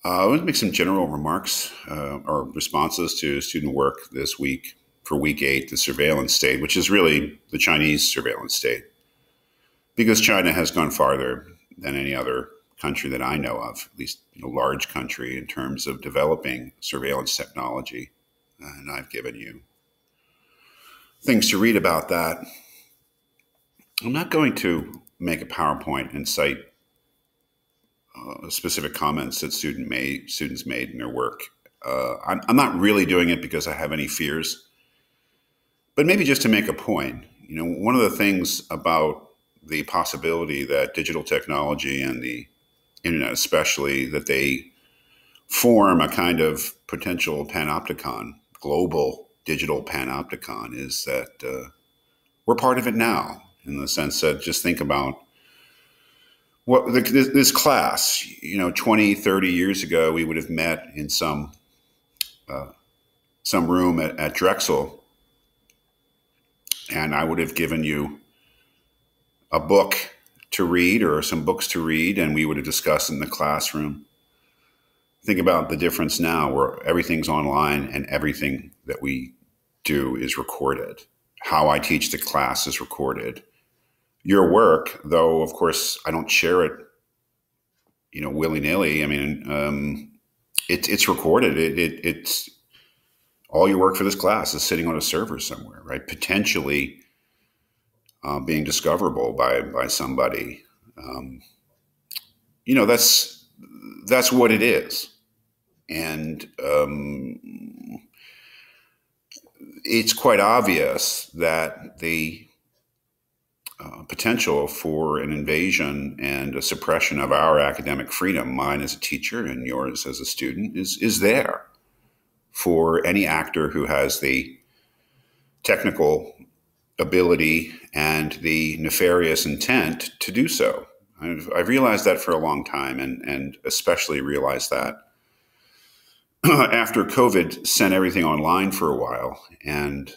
I want to make some general remarks or responses to student work this week for week 8, the surveillance state, which is really the Chinese surveillance state, because China has gone farther than any other country that I know of, at least a large country in terms of developing surveillance technology. And I've given you things to read about that. I'm not going to make a PowerPoint and cite specific comments that students made in their work. I'm not really doing it because I have any fears, but maybe just to make a point. One of the things about the possibility that digital technology and the internet, especially, that they form a kind of potential panopticon, global digital panopticon, is that we're part of it now, in the sense that just think about this class, 20, 30 years ago, we would have met in some room at Drexel, and I would have given you a book to read or some books to read, and we would have discussed in the classroom. Think about the difference now, where everything's online and everything that we do is recorded. How I teach the class is recorded. Your work, though, of course, I don't share it, willy-nilly. I mean, it's recorded. It's all your work for this class is sitting on a server somewhere, right? Potentially being discoverable by somebody. That's what it is, and it's quite obvious that the potential for an invasion and a suppression of our academic freedom, mine as a teacher and yours as a student, is there for any actor who has the technical ability and the nefarious intent to do so. I've realized that for a long time, and especially realized that after COVID sent everything online for a while. And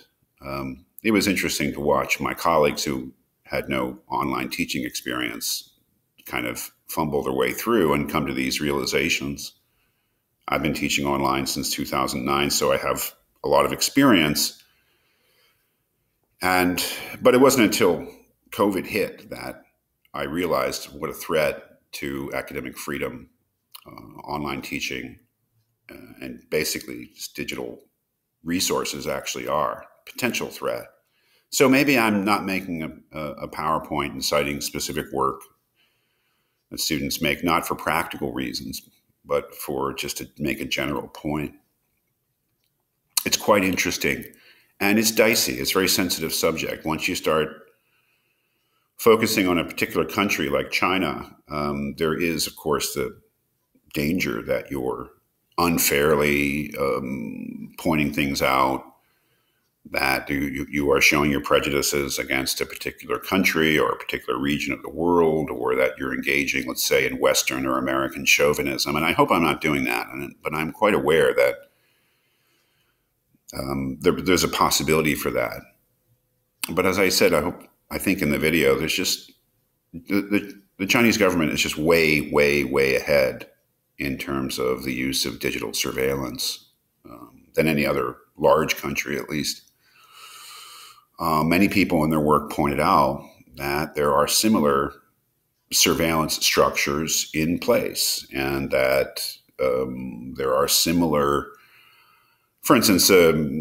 it was interesting to watch my colleagues who had no online teaching experience kind of fumble their way through and come to these realizations. I've been teaching online since 2009, so I have a lot of experience. But it wasn't until COVID hit that I realized what a threat to academic freedom, online teaching, and basically just digital resources actually are. Potential threat. So maybe I'm not making a PowerPoint and citing specific work that students make, not for practical reasons, but for just to make a general point. It's quite interesting, and it's dicey. It's a very sensitive subject. Once you start focusing on a particular country like China, there is, of course, the danger that you're unfairly pointing things out, that you are showing your prejudices against a particular country or a particular region of the world, or that you're engaging, let's say, in Western or American chauvinism. And I hope I'm not doing that, but I'm quite aware that there's a possibility for that. But as I said, I think in the video, there's just the Chinese government is just way, way, way ahead in terms of the use of digital surveillance than any other large country, at least. Many people in their work pointed out that there are similar surveillance structures in place, and that there are similar, for instance,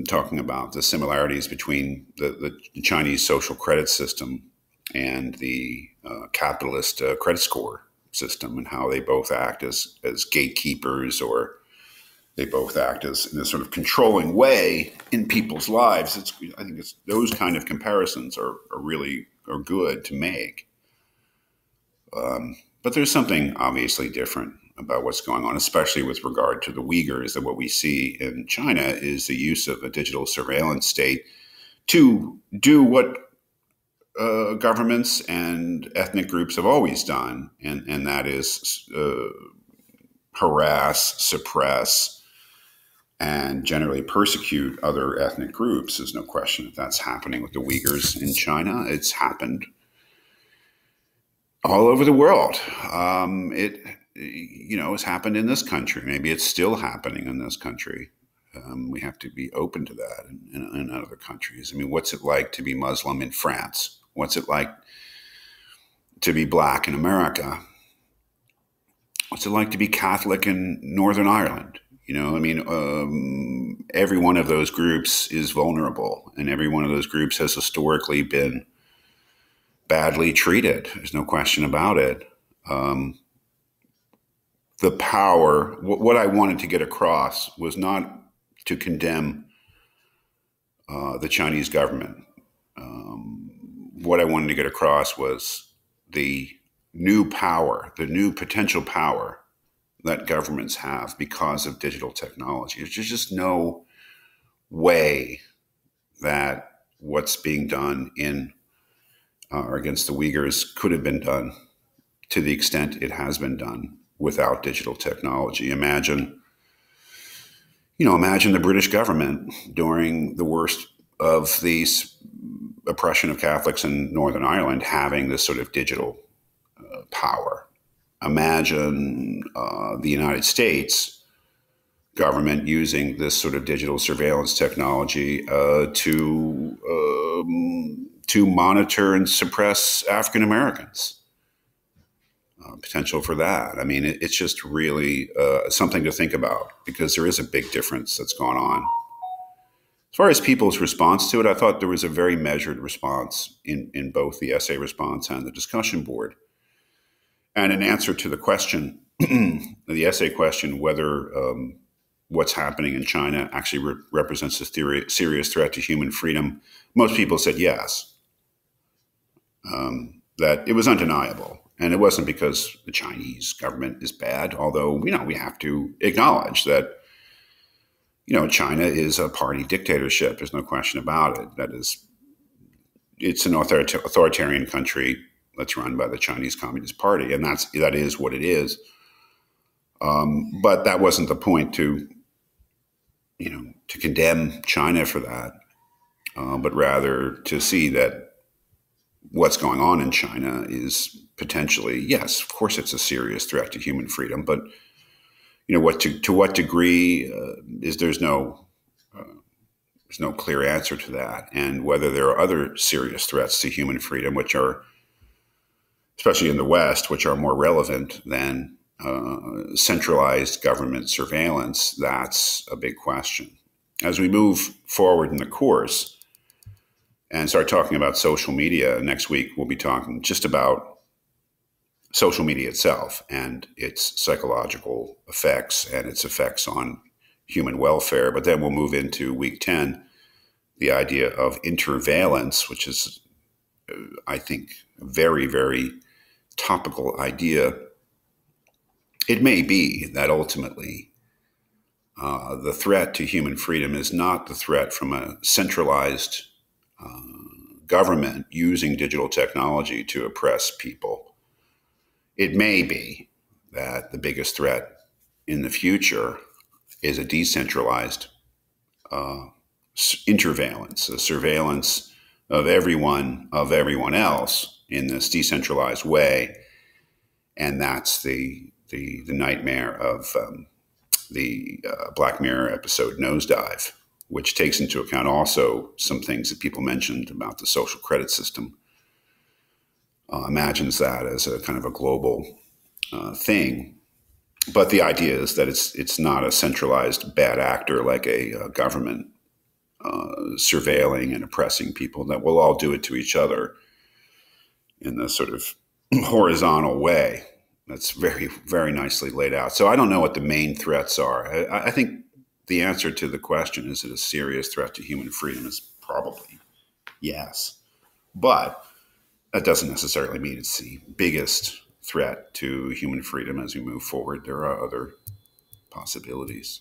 talking about the similarities between the Chinese social credit system and the capitalist credit score system, and how they both act as gatekeepers, or they both act as in a sort of controlling way in people's lives. I think those kind of comparisons are good to make. But there's something obviously different about what's going on, especially with regard to the Uyghurs. That what we see in China is the use of a digital surveillance state to do what governments and ethnic groups have always done, and that is harass, suppress, and generally persecute other ethnic groups. There's no question that that's happening with the Uyghurs in China. It's happened all over the world. has happened in this country. Maybe it's still happening in this country. We have to be open to that in other countries. I mean, what's it like to be Muslim in France? What's it like to be black in America? What's it like to be Catholic in Northern Ireland? Every one of those groups is vulnerable, and every one of those groups has historically been badly treated. There's no question about it. The power, what I wanted to get across was not to condemn the Chinese government. What I wanted to get across was the new power, the new potential power that governments have because of digital technology. There's just no way that what's being done in or against the Uyghurs could have been done to the extent it has been done without digital technology. Imagine the British government during the worst of the oppression of Catholics in Northern Ireland having this sort of digital power. Imagine the United States government using this sort of digital surveillance technology to monitor and suppress African Americans. Potential for that. I mean, it's just really something to think about because there is a big difference that's gone on. As far as people's response to it, I thought there was a very measured response in both the essay response and the discussion board. And in answer to the question, the essay question, whether what's happening in China actually represents a serious threat to human freedom, most people said yes, that it was undeniable. And it wasn't because the Chinese government is bad, although, we have to acknowledge that, China is a party dictatorship. There's no question about it. It's an authoritarian country that's run by the Chinese Communist Party, and that is what it is. But that wasn't the point to condemn China for that, but rather to see that what's going on in China is potentially, yes, of course, it's a serious threat to human freedom, but to what degree there's no clear answer to that, and whether there are other serious threats to human freedom, which are, especially in the West, which are more relevant than centralized government surveillance. That's a big question. As we move forward in the course and start talking about social media next week, we'll be talking just about social media itself and its psychological effects and its effects on human welfare. But then we'll move into week 10, the idea of intervalence, which is, I think, a very, very topical idea. It may be that ultimately the threat to human freedom is not the threat from a centralized government using digital technology to oppress people. It may be that the biggest threat in the future is a decentralized intervalence, a surveillance of everyone else in this decentralized way. And that's the nightmare of the Black Mirror episode Nosedive, which takes into account also some things that people mentioned about the social credit system. Imagines that as a kind of a global thing. But the idea is that it's not a centralized bad actor like a government surveilling and oppressing people, that we'll all do it to each other in this sort of horizontal way. That's very, very nicely laid out. So I don't know what the main threats are. I think the answer to the question, is it a serious threat to human freedom, is probably yes. But that doesn't necessarily mean it's the biggest threat to human freedom as we move forward. There are other possibilities.